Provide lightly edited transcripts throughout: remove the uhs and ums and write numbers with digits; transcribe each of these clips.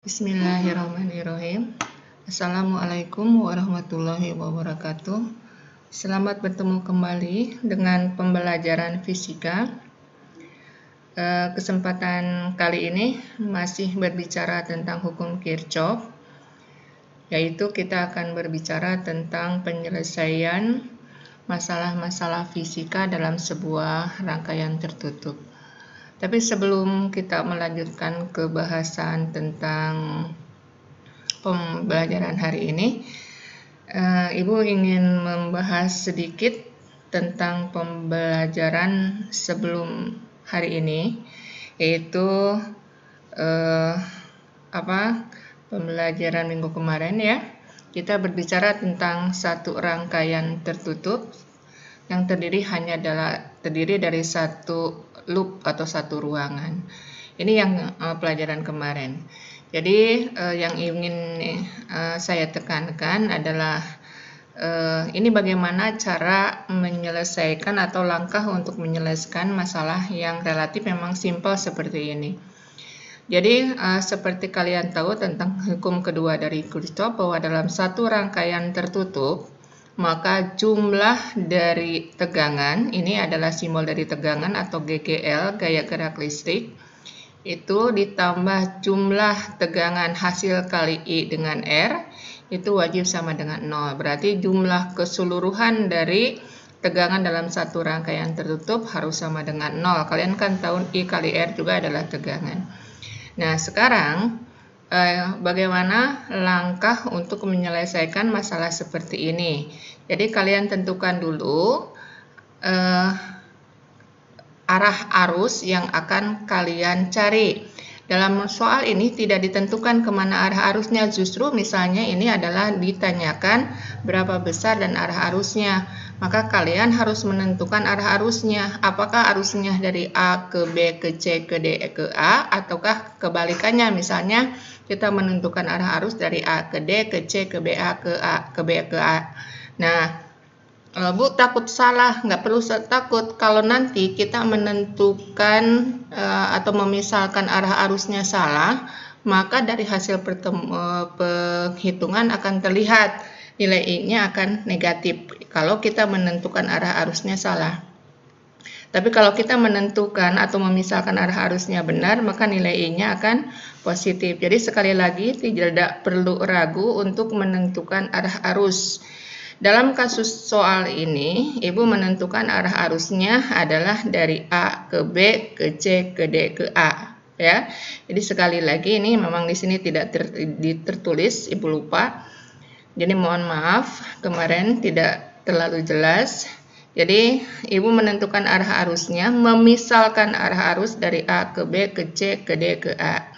Bismillahirrahmanirrahim. Assalamualaikum warahmatullahi wabarakatuh. Selamat bertemu kembali dengan pembelajaran fisika. Kesempatan kali ini masih berbicara tentang hukum Kirchhoff, yaitu kita akan berbicara tentang penyelesaian masalah-masalah fisika dalam sebuah rangkaian tertutup. Tapi sebelum kita melanjutkan ke bahasan tentang pembelajaran hari ini, Ibu ingin membahas sedikit tentang pembelajaran sebelum hari ini, yaitu pembelajaran minggu kemarin ya. Kita berbicara tentang satu rangkaian tertutup yang terdiri dari satu loop atau satu ruangan. Ini yang pelajaran kemarin. Jadi yang ingin saya tekankan adalah ini bagaimana cara menyelesaikan atau langkah untuk menyelesaikan masalah yang relatif memang simpel seperti ini. Jadi seperti kalian tahu tentang hukum kedua dari Kirchhoff, bahwa dalam satu rangkaian tertutup maka jumlah dari tegangan, ini adalah simbol dari tegangan atau GGL, gaya gerak listrik, itu ditambah jumlah tegangan hasil kali I dengan R, itu wajib sama dengan 0. Berarti jumlah keseluruhan dari tegangan dalam satu rangkaian tertutup harus sama dengan 0. Kalian kan tahu I kali R juga adalah tegangan. Nah, sekarang bagaimana langkah untuk menyelesaikan masalah seperti ini. Jadi kalian tentukan dulu arah arus yang akan kalian cari. Dalam soal ini tidak ditentukan kemana arah arusnya, justru misalnya ini adalah ditanyakan berapa besar dan arah arusnya. Maka kalian harus menentukan arah arusnya. Apakah arusnya dari A ke B ke C ke D ke A, ataukah kebalikannya. Misalnya kita menentukan arah arus dari A ke D ke C ke B A ke A ke B ke A. Nah, Bu takut salah, nggak perlu takut. Kalau nanti kita menentukan atau memisalkan arah arusnya salah, maka dari hasil penghitungan akan terlihat nilai I-nya akan negatif kalau kita menentukan arah arusnya salah. Tapi kalau kita menentukan atau memisalkan arah arusnya benar, maka nilai I-nya akan positif. Jadi sekali lagi tidak perlu ragu untuk menentukan arah arus. Dalam kasus soal ini, Ibu menentukan arah arusnya adalah dari A ke B ke C ke D ke A, ya. Jadi sekali lagi ini memang di sini tidak tertulis, Ibu lupa. Jadi mohon maaf, kemarin tidak terlalu jelas. Jadi Ibu menentukan arah arusnya, memisalkan arah arus dari A ke B ke C ke D ke A.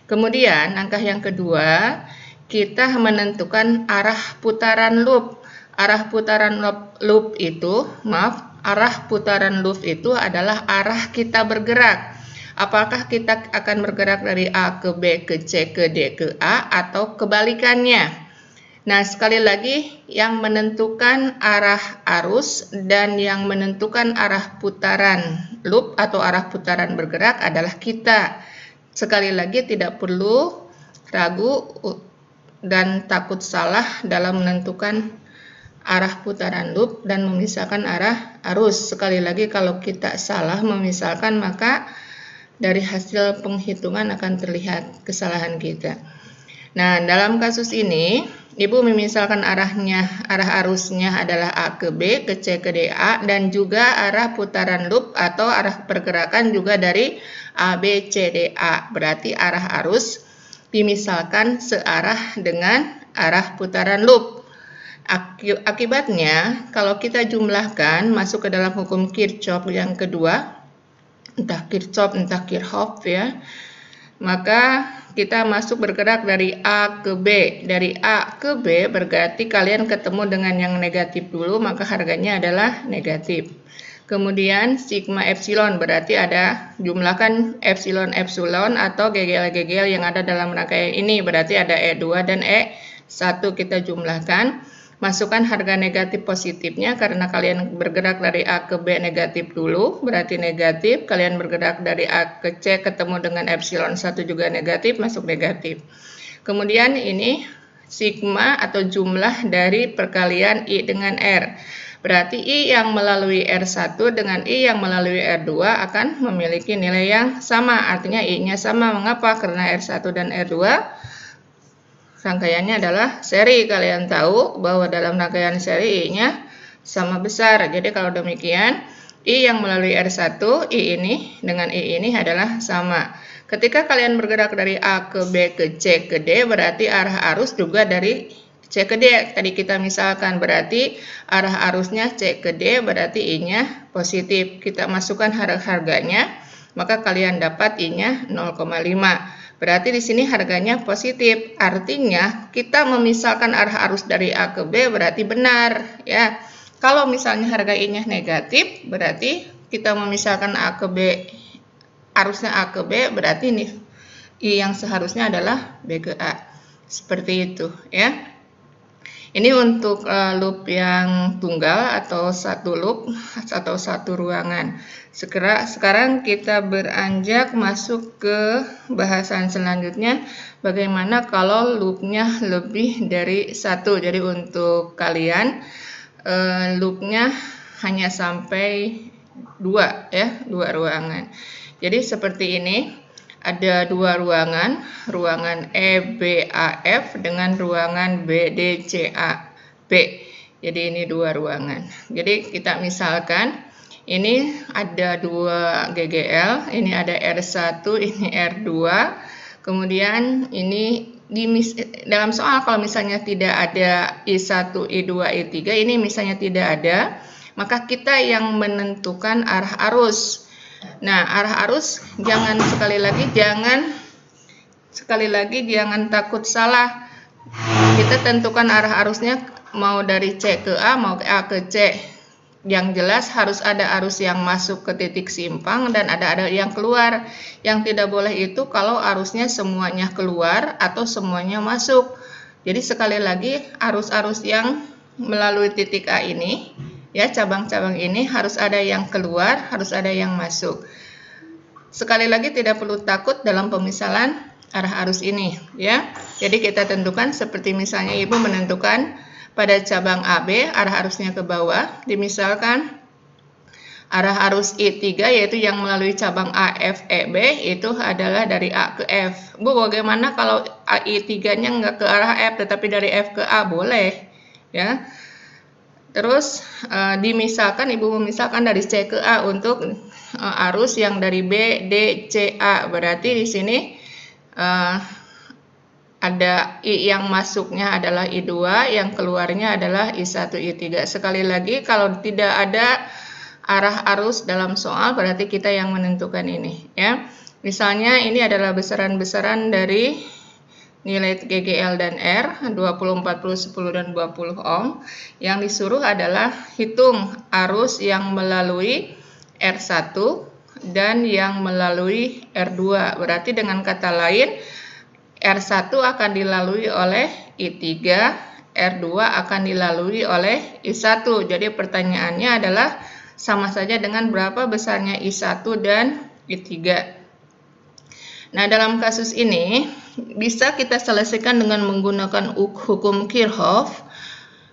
Kemudian langkah yang kedua, kita menentukan arah putaran loop. Arah putaran loop itu, arah putaran loop itu adalah arah kita bergerak. Apakah kita akan bergerak dari A ke B ke C ke D ke A atau kebalikannya? Nah, sekali lagi yang menentukan arah arus dan yang menentukan arah putaran loop atau arah putaran bergerak adalah kita. Sekali lagi tidak perlu ragu dan takut salah dalam menentukan arah putaran loop dan memisahkan arah arus. Sekali lagi kalau kita salah memisahkan, maka dari hasil penghitungan akan terlihat kesalahan kita. Nah, dalam kasus ini Ibu memisalkan arah arusnya adalah A ke B, ke C ke D, A, dan juga arah putaran loop atau arah pergerakan juga dari A, B, C, D, A. Berarti arah arus dimisalkan searah dengan arah putaran loop. Akibatnya, kalau kita jumlahkan masuk ke dalam hukum Kirchhoff yang kedua, entah Kirchhoff entah Kirchhoff ya, maka kita masuk bergerak dari A ke B. Dari A ke B berarti kalian ketemu dengan yang negatif dulu, maka harganya adalah negatif. Kemudian sigma epsilon berarti ada jumlahkan epsilon atau GGL yang ada dalam rangkaian ini, berarti ada E2 dan E1 kita jumlahkan. masukkan harga negatif positifnya karena kalian bergerak dari A ke B negatif dulu, berarti negatif. Kalian bergerak dari A ke C ketemu dengan epsilon 1 juga negatif, masuk negatif. Kemudian ini sigma atau jumlah dari perkalian I dengan R. Berarti I yang melalui R1 dengan I yang melalui R2 akan memiliki nilai yang sama. Artinya I-nya sama. Mengapa? Karena R1 dan R2 rangkaiannya adalah seri. Kalian tahu bahwa dalam rangkaian seri I-nya sama besar. Jadi kalau demikian, I yang melalui R1, I ini dengan I ini adalah sama. Ketika kalian bergerak dari A ke B ke C ke D, berarti arah arus juga dari C ke D. Tadi kita misalkan berarti arah arusnya C ke D, berarti I-nya positif. Kita masukkan harganya, maka kalian dapat I-nya 0,5. Berarti di sini harganya positif. Artinya kita memisahkan arah arus dari A ke B berarti benar, ya. Kalau misalnya harga I-nya negatif, berarti kita memisahkan A ke B, arusnya A ke B, berarti nih I yang seharusnya adalah B ke A. Seperti itu, ya. Ini untuk loop yang tunggal atau satu loop atau satu ruangan. Sekarang kita beranjak masuk ke bahasan selanjutnya. Bagaimana kalau loopnya lebih dari satu. Jadi untuk kalian loopnya hanya sampai dua, ya, dua ruangan. Jadi seperti ini. Ada dua ruangan, ruangan EBAF dengan ruangan BDCAB. Jadi ini dua ruangan. Jadi kita misalkan ini ada dua GGL, ini ada R1, ini R2. Kemudian ini dalam soal kalau misalnya tidak ada I1, I2, I3, ini misalnya tidak ada, maka kita yang menentukan arah arus. Nah, arah arus sekali lagi jangan takut salah. Kita tentukan arah arusnya mau dari C ke A, mau ke A ke C. Yang jelas harus ada arus yang masuk ke titik simpang dan ada yang keluar. Yang tidak boleh itu kalau arusnya semuanya keluar atau semuanya masuk. Jadi sekali lagi arus-arus yang melalui titik A ini, ya, cabang-cabang ini harus ada yang keluar, harus ada yang masuk. Sekali lagi tidak perlu takut dalam pemisahan arah arus ini, ya. Jadi kita tentukan seperti misalnya Ibu menentukan pada cabang AB arah arusnya ke bawah, dimisalkan arah arus I3 yaitu yang melalui cabang AFEB itu adalah dari A ke F. Bu, bagaimana kalau I3-nya nggak ke arah F tetapi dari F ke A? Boleh, ya. Terus dimisalkan, Ibu memisahkan dari C ke A untuk arus yang dari B, D, C, A. Berarti di sini ada I yang masuknya adalah I2, yang keluarnya adalah I1, I3. Sekali lagi, kalau tidak ada arah arus dalam soal, berarti kita yang menentukan ini, ya. Misalnya ini adalah besaran-besaran dari nilai GGL dan R, 20, 40, 10, dan 20 ohm. Yang disuruh adalah hitung arus yang melalui R1 dan yang melalui R2. Berarti dengan kata lain, R1 akan dilalui oleh I3, R2 akan dilalui oleh I1. Jadi pertanyaannya adalah sama saja dengan berapa besarnya I1 dan I3. Nah, dalam kasus ini bisa kita selesaikan dengan menggunakan hukum Kirchhoff,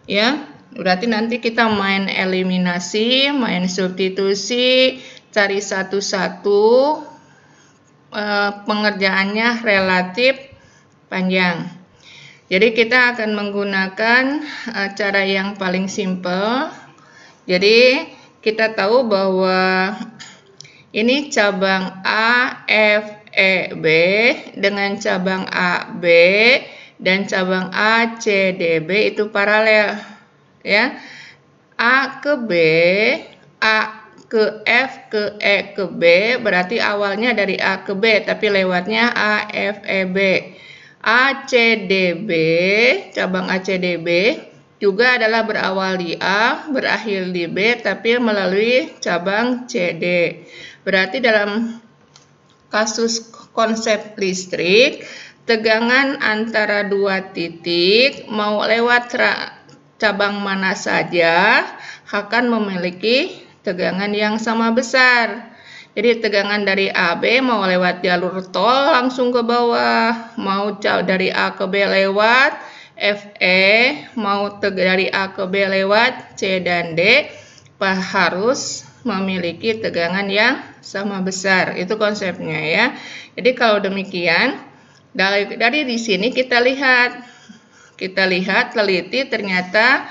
ya. Berarti nanti kita main eliminasi, main substitusi, cari satu-satu. Pengerjaannya relatif panjang. Jadi kita akan menggunakan cara yang paling simpel. Jadi kita tahu bahwa ini cabang A, F, E, B dengan cabang A, B dan cabang A, C, D, B itu paralel, ya. A ke B, A ke F, ke E, ke B berarti awalnya dari A ke B tapi lewatnya A, F, E, B. A, C, D, B, cabang A, C, D, B juga adalah berawal di A, berakhir di B tapi melalui cabang C, D. Berarti dalam kasus konsep listrik, tegangan antara dua titik mau lewat cabang mana saja akan memiliki tegangan yang sama besar. Jadi tegangan dari AB mau lewat jalur tol langsung ke bawah, mau dari A ke B lewat FE, mau dari A ke B lewat C dan D, harus memiliki tegangan yang sama besar. Itu konsepnya ya. Jadi kalau demikian, dari di sini kita lihat teliti ternyata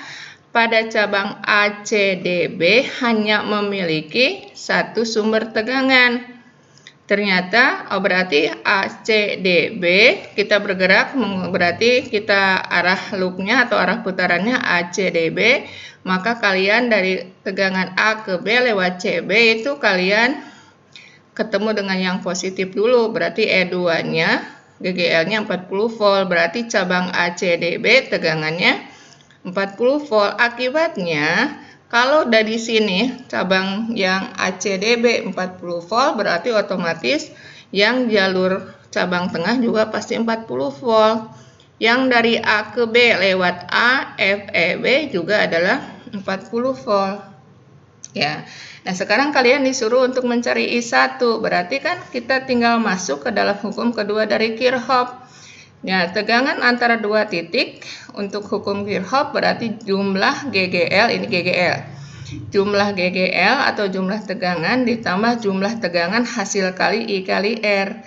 pada cabang ACDB hanya memiliki satu sumber tegangan. Ternyata berarti ACDB kita bergerak, berarti kita arah loopnya atau arah putarannya ACDB, maka kalian dari tegangan A ke B lewat CB itu kalian ketemu dengan yang positif dulu, berarti E2-nya GGL-nya 40 volt, berarti cabang ACDB tegangannya 40 volt. Akibatnya kalau dari sini cabang yang ACDB 40 volt, berarti otomatis yang jalur cabang tengah juga pasti 40 volt. Yang dari A ke B lewat A, FEB juga adalah 40 volt. Ya. Nah, sekarang kalian disuruh untuk mencari I1. Berarti kan kita tinggal masuk ke dalam hukum kedua dari Kirchhoff. Ya, tegangan antara dua titik untuk hukum Kirchhoff berarti jumlah GGL, ini GGL. Jumlah GGL atau jumlah tegangan ditambah jumlah tegangan hasil kali I kali R.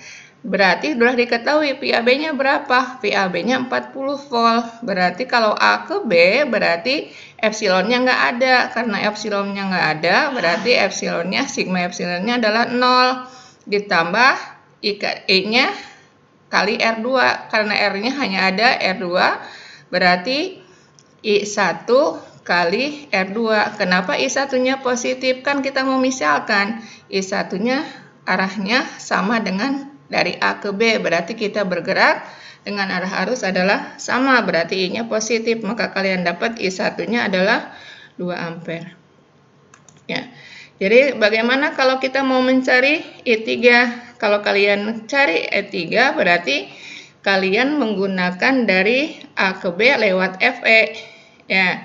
Berarti sudah diketahui PAB-nya berapa? PAB-nya 40 volt. Berarti kalau A ke B berarti epsilonnya nggak ada. Karena epsilonnya nggak ada, berarti epsilonnya, sigma epsilonnya adalah 0. Ditambah I-nya kali R2. Karena R-nya hanya ada R2, berarti I1 kali R2. Kenapa I1-nya positif? Kan kita mau misalkan I1-nya arahnya sama dengan dari A ke B, berarti kita bergerak dengan arah arus adalah sama, berarti I-nya positif, maka kalian dapat I1-nya adalah 2 ampere. Ya. Jadi bagaimana kalau kita mau mencari I3? Kalau kalian cari I3 berarti kalian menggunakan dari A ke B lewat FE. Ya.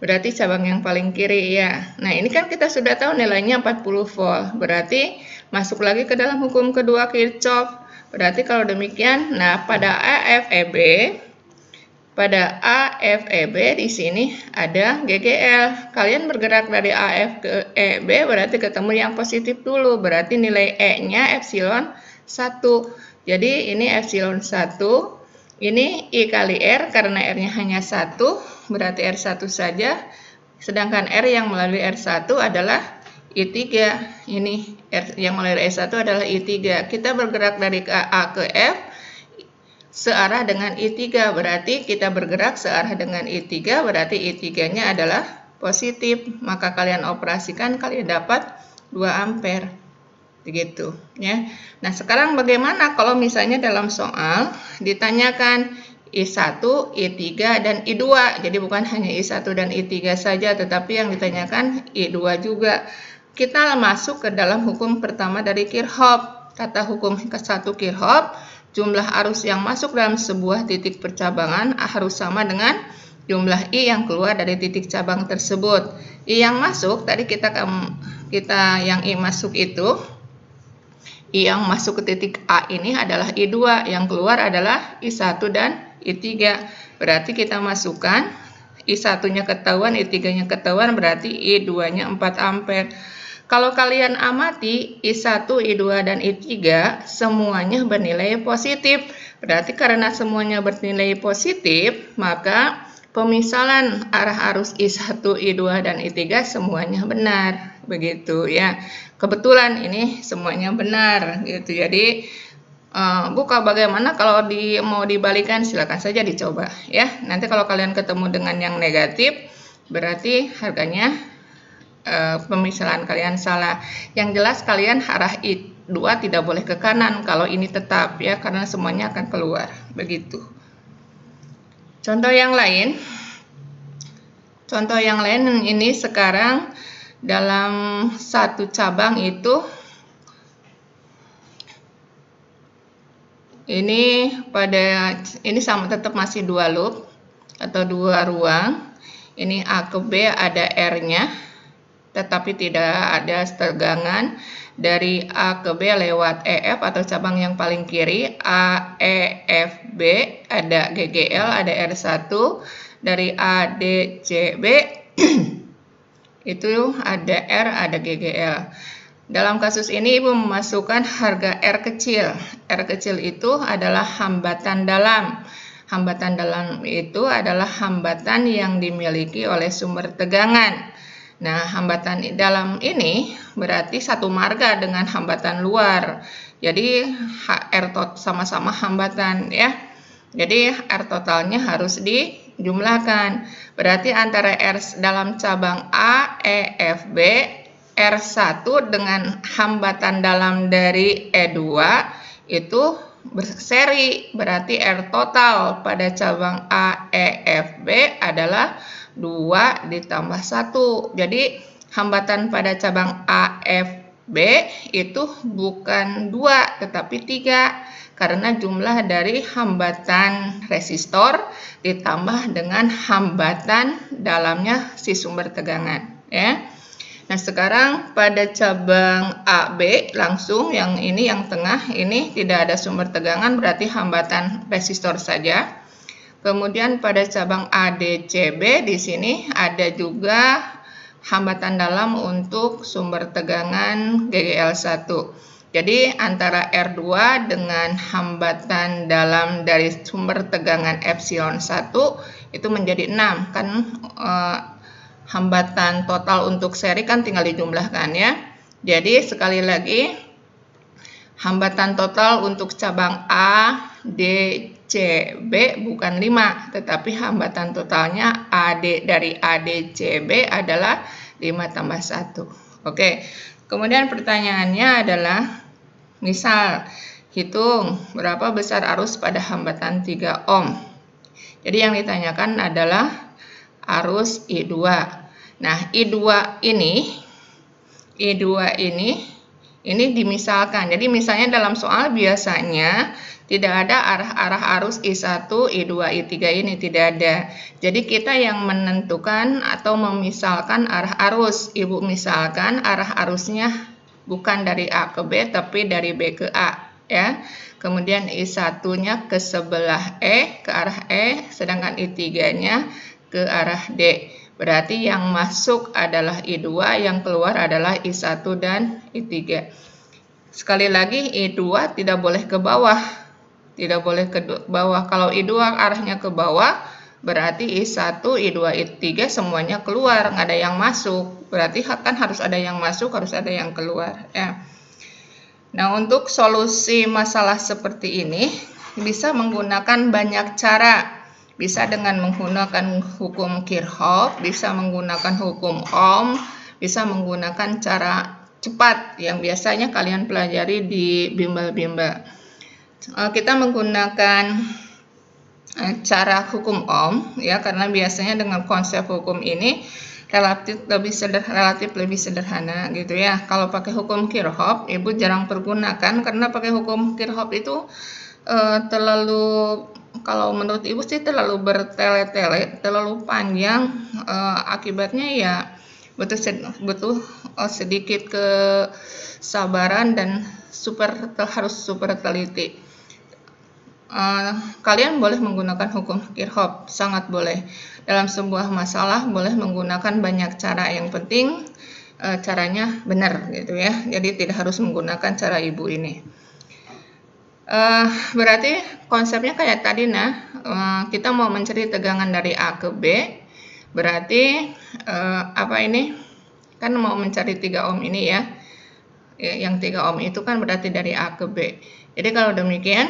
Berarti cabang yang paling kiri ya. Nah, ini kan kita sudah tahu nilainya 40 volt. Berarti masuk lagi ke dalam hukum kedua Kirchhoff. Berarti kalau demikian, nah pada AFEB di sini ada GGL. Kalian bergerak dari AF ke EB berarti ketemu yang positif dulu. Berarti nilai E-nya epsilon 1. Jadi ini epsilon 1. Ini I kali R, karena R-nya hanya 1, berarti R1 saja. Sedangkan R yang melalui R1 adalah I3. Ini R yang melalui R1 adalah I3. Kita bergerak dari A ke F searah dengan I3. Berarti kita bergerak searah dengan I3, berarti I3-nya adalah positif. Maka kalian operasikan, kalian dapat 2 ampere. Begitu ya. Nah, sekarang bagaimana kalau misalnya dalam soal ditanyakan I1, I3 dan I2. Jadi bukan hanya I1 dan I3 saja, tetapi yang ditanyakan I2 juga. Kita masuk ke dalam hukum pertama dari Kirchhoff. Kata hukum ke-1 Kirchhoff, jumlah arus yang masuk dalam sebuah titik percabangan harus sama dengan jumlah I yang keluar dari titik cabang tersebut. I yang masuk tadi kita yang I masuk itu, I yang masuk ke titik A ini adalah I2, yang keluar adalah I1 dan I3. Berarti kita masukkan I1-nya ketahuan, I3-nya ketahuan, berarti I2-nya 4 ampere. Kalau kalian amati I1, I2 dan I3 semuanya bernilai positif. Berarti karena semuanya bernilai positif, maka pemisalan arah arus I1, I2 dan I3 semuanya benar. Begitu ya. Kebetulan ini semuanya benar gitu. Jadi buka bagaimana kalau mau dibalikan, silakan saja dicoba ya. Nanti kalau kalian ketemu dengan yang negatif berarti harganya pemisalan kalian salah. Yang jelas kalian arah I2 tidak boleh ke kanan kalau ini tetap ya, karena semuanya akan keluar. Begitu. Contoh yang lain. Contoh yang lain ini sekarang dalam satu cabang itu ini sama tetap masih 2 loop atau 2 ruang. ini A ke B ada R-nya, tetapi tidak ada tegangan. Dari A ke B lewat EF atau cabang yang paling kiri, A, E, F, B, ada GGL, ada R1. Dari A, D, C, B, itu ada R, ada GGL. Dalam kasus ini Ibu memasukkan harga R kecil. R kecil itu adalah hambatan dalam. Hambatan dalam itu adalah hambatan yang dimiliki oleh sumber tegangan. Nah, hambatan dalam ini berarti satu marga dengan hambatan luar. Jadi R sama-sama hambatan ya. Jadi R totalnya harus dijumlahkan. Berarti antara R dalam cabang A, E, F, B, R1 dengan hambatan dalam dari E2 itu berseri. Berarti R total pada cabang A, E, F, B adalah 2 ditambah 1. Jadi hambatan pada cabang A, F, B itu bukan 2 tetapi 3 karena jumlah dari hambatan resistor ditambah dengan hambatan dalamnya si sumber tegangan ya. Nah, sekarang pada cabang AB langsung yang ini yang tengah ini tidak ada sumber tegangan berarti hambatan resistor saja. Kemudian pada cabang ADCB di sini ada juga hambatan dalam untuk sumber tegangan GGL1. Jadi antara R2 dengan hambatan dalam dari sumber tegangan epsilon 1 itu menjadi 6 kan hambatan total untuk seri kan tinggal dijumlahkan ya. Jadi sekali lagi hambatan total untuk cabang A, D, C, B bukan 5, tetapi hambatan totalnya AD dari ADCB adalah 5 tambah 1. Oke, kemudian pertanyaannya adalah, misal, hitung berapa besar arus pada hambatan 3 ohm. Jadi yang ditanyakan adalah arus I2. Nah, I2 ini dimisalkan. Jadi misalnya dalam soal biasanya tidak ada arah-arah arus I1, I2, I3 ini tidak ada. Jadi kita yang menentukan atau memisalkan arah arus. Ibu misalkan arah arusnya bukan dari A ke B tapi dari B ke A ya. Kemudian I1-nya ke sebelah E, ke arah E, sedangkan I3-nya ke arah D. Berarti yang masuk adalah I2, yang keluar adalah I1 dan I3. Sekali lagi I2 tidak boleh ke bawah. Tidak boleh ke bawah. Kalau I2 arahnya ke bawah, berarti I1, I2, I3 semuanya keluar, nggak ada yang masuk. Berarti kan harus ada yang masuk, harus ada yang keluar ya. Nah, untuk solusi masalah seperti ini bisa menggunakan banyak cara. Bisa dengan menggunakan hukum Kirchhoff, bisa menggunakan hukum Ohm, bisa menggunakan cara cepat yang biasanya kalian pelajari di bimbel-bimbel. Kita menggunakan cara hukum Ohm ya, karena biasanya dengan konsep hukum ini relatif lebih sederhana gitu ya. Kalau pakai hukum Kirchhoff Ibu jarang pergunakan karena pakai hukum Kirchhoff itu terlalu, kalau menurut Ibu sih terlalu bertele-tele, terlalu panjang, akibatnya ya butuh sedikit kesabaran dan harus super teliti. Kalian boleh menggunakan hukum Kirchhoff, sangat boleh. Dalam sebuah masalah boleh menggunakan banyak cara, yang penting caranya benar gitu ya. Jadi tidak harus menggunakan cara Ibu ini. Berarti konsepnya kayak tadi kita mau mencari tegangan dari A ke B. Berarti ini kan mau mencari 3 ohm ini ya. Yang 3 ohm itu kan berarti dari A ke B. Jadi kalau demikian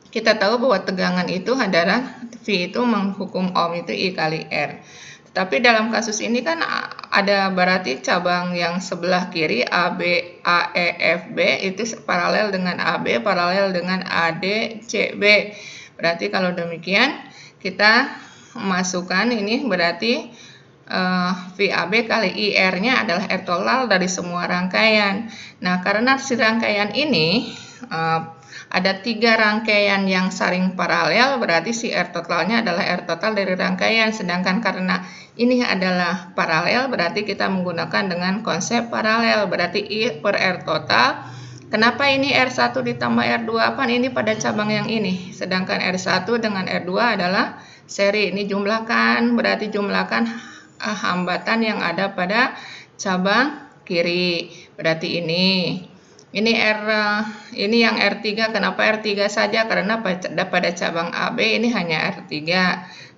kita tahu bahwa tegangan itu adalah V itu menghukum ohm itu I kali R. Tapi dalam kasus ini kan ada berarti cabang yang sebelah kiri AB, AE, FB itu paralel dengan AB, paralel dengan AD, CB. Berarti kalau demikian kita masukkan ini berarti VAB kali IR-nya adalah R total dari semua rangkaian. Nah, karena si rangkaian ini ada 3 rangkaian yang saling paralel, berarti si R totalnya adalah R total dari rangkaian. Sedangkan karena ini adalah paralel, berarti kita menggunakan dengan konsep paralel, berarti I per R total. Kenapa ini R1 ditambah R2? Kan ini pada cabang yang ini. Sedangkan R1 dengan R2 adalah seri. Ini jumlahkan, berarti jumlahkan hambatan yang ada pada cabang kiri. Berarti ini yang R3. Kenapa R3 saja? Karena pada cabang AB ini hanya R3.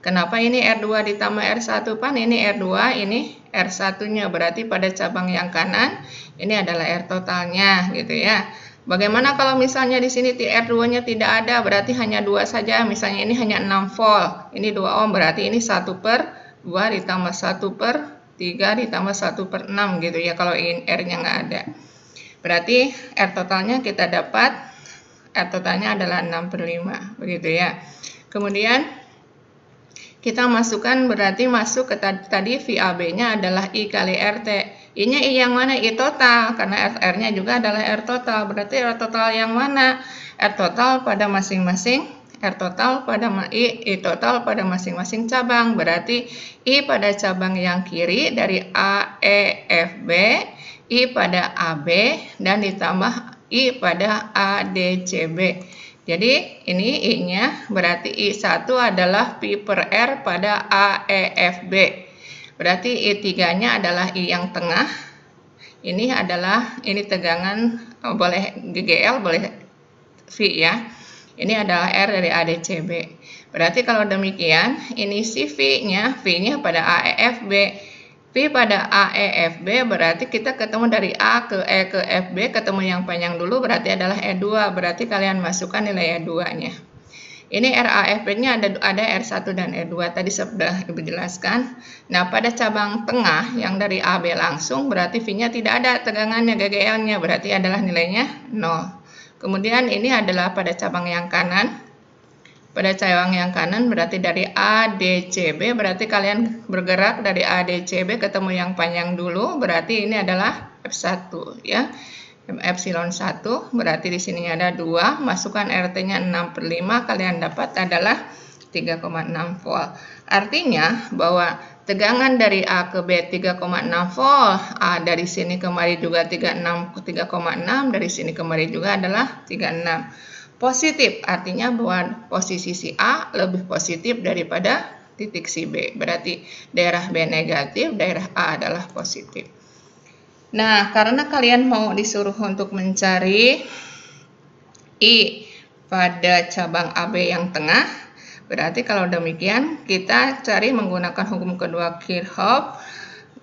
Kenapa ini R2 ditambah R1? Pan ini R2, ini R1-nya, berarti pada cabang yang kanan ini adalah R totalnya gitu ya. Bagaimana kalau misalnya di sini R2-nya tidak ada, berarti hanya 2 saja. Misalnya ini hanya 6 volt, ini 2 ohm, berarti ini 1/2 ditambah 1/3 ditambah 1/6 gitu ya, kalau R-nya nggak ada. Berarti R totalnya kita dapat, R totalnya adalah 6/5 begitu ya. Kemudian kita masukkan, berarti masuk ke tadi VAB-nya adalah I kali RT. I-nya I yang mana? I total, karena R-nya juga adalah R total. Berarti R total yang mana? R total pada masing-masing, R total pada I total pada masing-masing cabang. Berarti I pada cabang yang kiri dari A, E, F, B, I pada AB, dan ditambah I pada A, D, C, B. Jadi ini I-nya berarti I1 adalah Pi per R pada A, E, F, B. Berarti I3-nya adalah I yang tengah. Ini tegangan, boleh GGL, boleh V ya. Ini adalah R dari A, D, C, B. Berarti kalau demikian, ini si V-nya pada A, E, F, B. V pada A, E, F, B, berarti kita ketemu dari A ke E ke F, B, ketemu yang panjang dulu, berarti adalah E2, berarti kalian masukkan nilai E2-nya. Ini RA, F, B-nya ada R1 dan E2, tadi sudah Ibu jelaskan. Nah, pada cabang tengah yang dari AB langsung, berarti V-nya tidak ada tegangannya, GGL-nya, berarti adalah nilainya 0. Kemudian ini adalah pada cabang yang kanan. Pada cabang yang kanan berarti dari A, D, C, B, berarti kalian bergerak dari A, D, C, B ketemu yang panjang dulu, berarti ini adalah F1 ya. Epsilon 1, berarti di sini ada 2, masukkan RT-nya 6/5, kalian dapat adalah 3,6 volt. Artinya bahwa tegangan dari A ke B 3,6 volt, A dari sini kemari juga 3,6, dari sini kemari juga adalah 36. Positif, artinya bahwa posisi si A lebih positif daripada titik si B. Berarti daerah B negatif, daerah A adalah positif. Nah, karena kalian mau disuruh untuk mencari I pada cabang AB yang tengah, berarti kalau demikian kita cari menggunakan hukum kedua Kirchhoff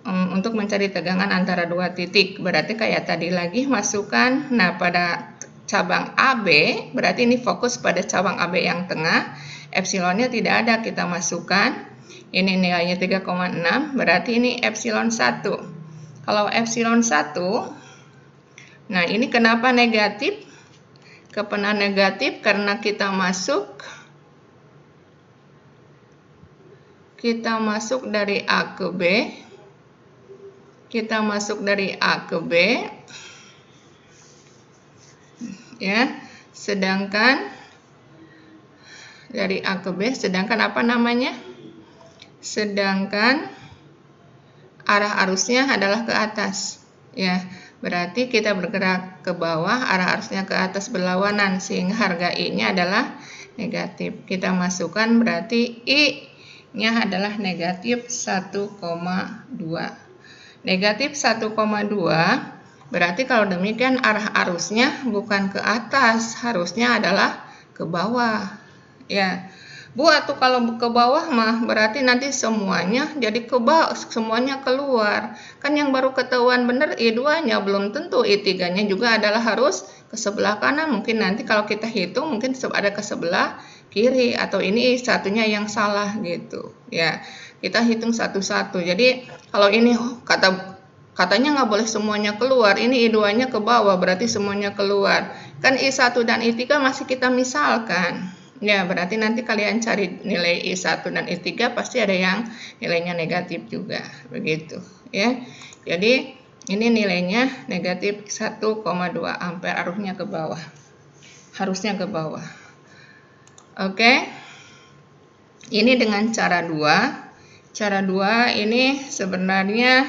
untuk mencari tegangan antara dua titik. Berarti kayak tadi lagi masukkan, nah pada cabang AB, berarti ini fokus pada cabang AB yang tengah, epsilonnya tidak ada, kita masukkan, ini nilainya 3,6, berarti ini epsilon 1. Kalau epsilon 1, nah ini kenapa negatif? Kenapa negatif? Karena kita masuk dari A ke B, ya, sedangkan dari A ke B, sedangkan apa namanya? Sedangkan arah arusnya adalah ke atas, ya. Berarti kita bergerak ke bawah, arah arusnya ke atas berlawanan, sehingga harga I-nya adalah negatif. Kita masukkan berarti I-nya adalah negatif 1,2. Negatif 1,2 berarti kalau demikian arah arusnya bukan ke atas, harusnya adalah ke bawah. Ya. Bu, atau kalau ke bawah mah berarti nanti semuanya jadi ke bawah, semuanya keluar. Kan yang baru ketahuan benar I2-nya, belum tentu I3-nya juga adalah harus ke sebelah kanan. Mungkin nanti kalau kita hitung mungkin ada ke sebelah kiri, atau ini I1-nya yang salah gitu. Ya. Kita hitung satu-satu. Jadi kalau ini katanya nggak boleh semuanya keluar, ini I2-nya ke bawah, berarti semuanya keluar. Kan I1 dan I3 masih kita misalkan. Ya, berarti nanti kalian cari nilai I1 dan I3 pasti ada yang nilainya negatif juga, begitu ya. Jadi ini nilainya negatif 1,2 ampere, arusnya ke bawah. harusnya ke bawah. Oke, ini dengan cara 2. Cara 2 ini sebenarnya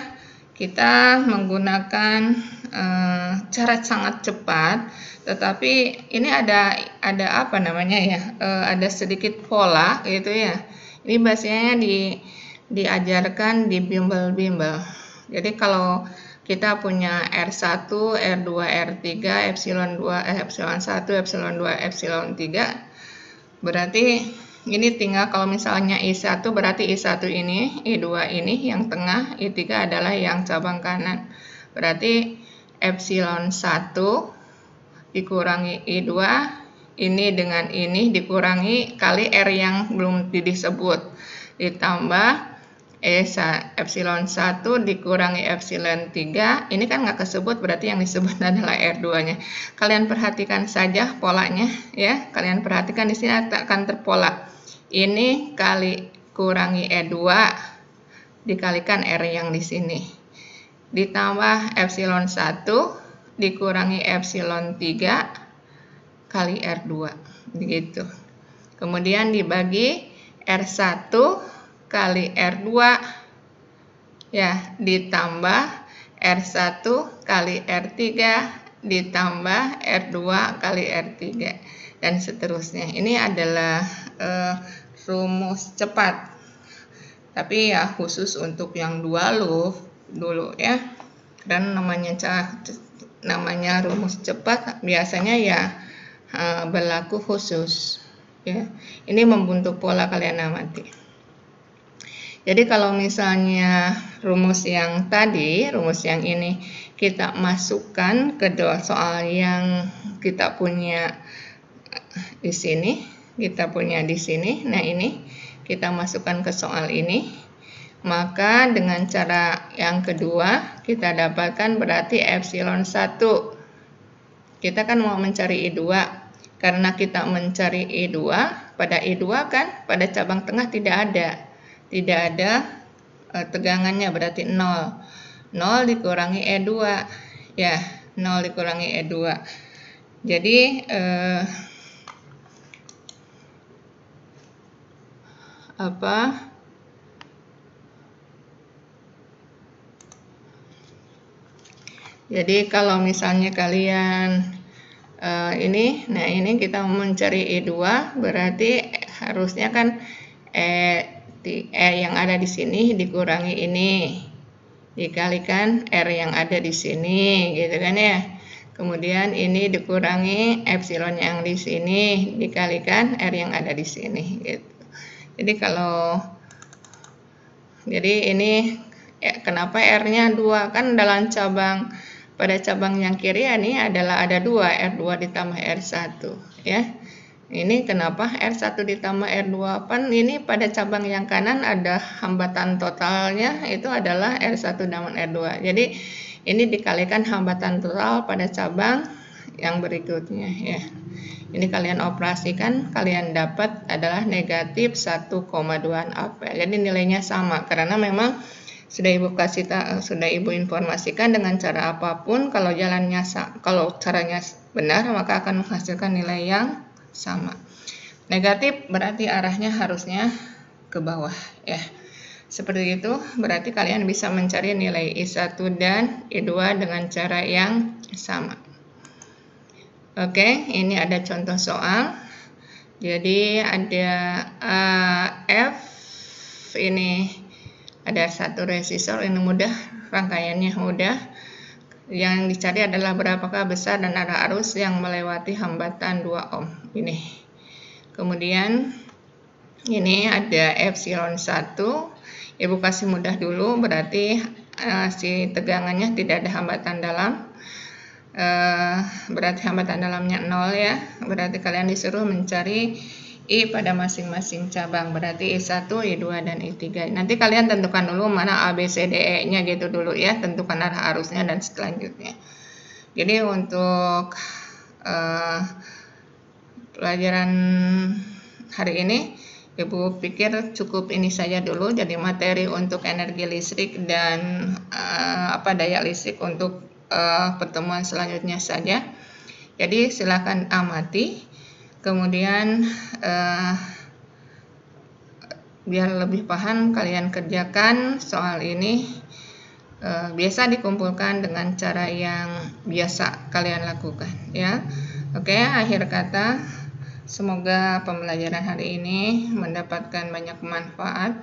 kita menggunakan cara sangat cepat, tetapi ini ada apa namanya ya, ada sedikit pola gitu ya. Ini biasanya diajarkan di bimbel-bimbel. Jadi kalau kita punya R1, R2, R3, epsilon 2, epsilon 1, epsilon 2, epsilon 3, berarti ini tinggal kalau misalnya I1 berarti I1 ini, I2 ini yang tengah, I3 adalah yang cabang kanan. Berarti epsilon 1 dikurangi I2, ini dengan ini dikurangi kali R yang belum disebut, ditambah epsilon 1 dikurangi epsilon 3, ini kan nggak kesebut, berarti yang disebut adalah R2-nya. Kalian perhatikan saja polanya ya, kalian perhatikan di sini akan terpola. Ini kali kurangi E2 dikalikan R yang di sini, ditambah epsilon 1 dikurangi epsilon 3 kali R2 begitu. Kemudian dibagi R1 kali R2 ya, ditambah R1 kali R3 ditambah R2 kali R3 dan seterusnya. Ini adalah rumus cepat, tapi ya khusus untuk yang 2 loop dulu ya, dan namanya rumus cepat biasanya ya berlaku khusus ya. Ini membentuk pola, kalian amati. Jadi kalau misalnya rumus yang tadi, rumus yang ini kita masukkan ke soal yang kita punya di sini, nah ini kita masukkan ke soal ini, maka dengan cara yang kedua kita dapatkan berarti epsilon 1. Kita kan mau mencari I2, karena kita mencari I2, pada I2 kan pada cabang tengah tidak ada tegangannya, berarti 0 dikurangi E2 ya, 0 dikurangi E2. Jadi jadi kalau misalnya kalian ini kita mencari E2, berarti harusnya kan yang ada di sini dikurangi ini dikalikan R yang ada di sini gitu kan ya. Kemudian ini dikurangi epsilon yang di sini dikalikan R yang ada di sini gitu. Jadi ini kenapa R-nya 2? Kan dalam pada cabang yang kiri ini adalah ada 2, R2 ditambah R1 ya. Ini kenapa R1 ditambah R2? Ini pada cabang yang kanan ada hambatan totalnya, itu adalah R1 dan R2. Jadi ini dikalikan hambatan total pada cabang yang berikutnya ya. Ini kalian operasikan, kalian dapat adalah negatif 1,2 ampere. Jadi nilainya sama, karena memang sudah ibu informasikan dengan cara apapun, kalau caranya benar maka akan menghasilkan nilai yang sama. Negatif berarti arahnya harusnya ke bawah ya. Seperti itu, berarti kalian bisa mencari nilai I1 dan I2 dengan cara yang sama. Oke, ini ada contoh soal. Jadi ada F, ini ada satu resistor, ini mudah, rangkaiannya mudah. Yang dicari adalah berapakah besar dan arah arus yang melewati hambatan 2 ohm ini. Kemudian ini ada epsilon 1. Ibu kasih mudah dulu, berarti si tegangannya tidak ada hambatan dalam. Berarti hambatan dalamnya 0 ya. Berarti kalian disuruh mencari I pada masing-masing cabang, berarti I1, I2 dan I3. Nanti kalian tentukan dulu mana A, B, C, D, E-nya gitu dulu ya, tentukan arah arusnya dan selanjutnya. Jadi untuk pelajaran hari ini Ibu pikir cukup ini saja dulu. Jadi materi untuk energi listrik dan daya listrik untuk pertemuan selanjutnya saja. Jadi silakan amati, kemudian biar lebih paham kalian kerjakan soal ini. Biasa dikumpulkan dengan cara yang biasa kalian lakukan ya. Oke, akhir kata, semoga pembelajaran hari ini mendapatkan banyak manfaat.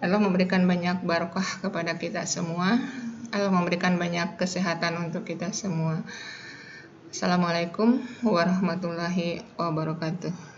Allah memberikan banyak barokah kepada kita semua. Allah memberikan banyak kesehatan untuk kita semua. Assalamualaikum warahmatullahi wabarakatuh.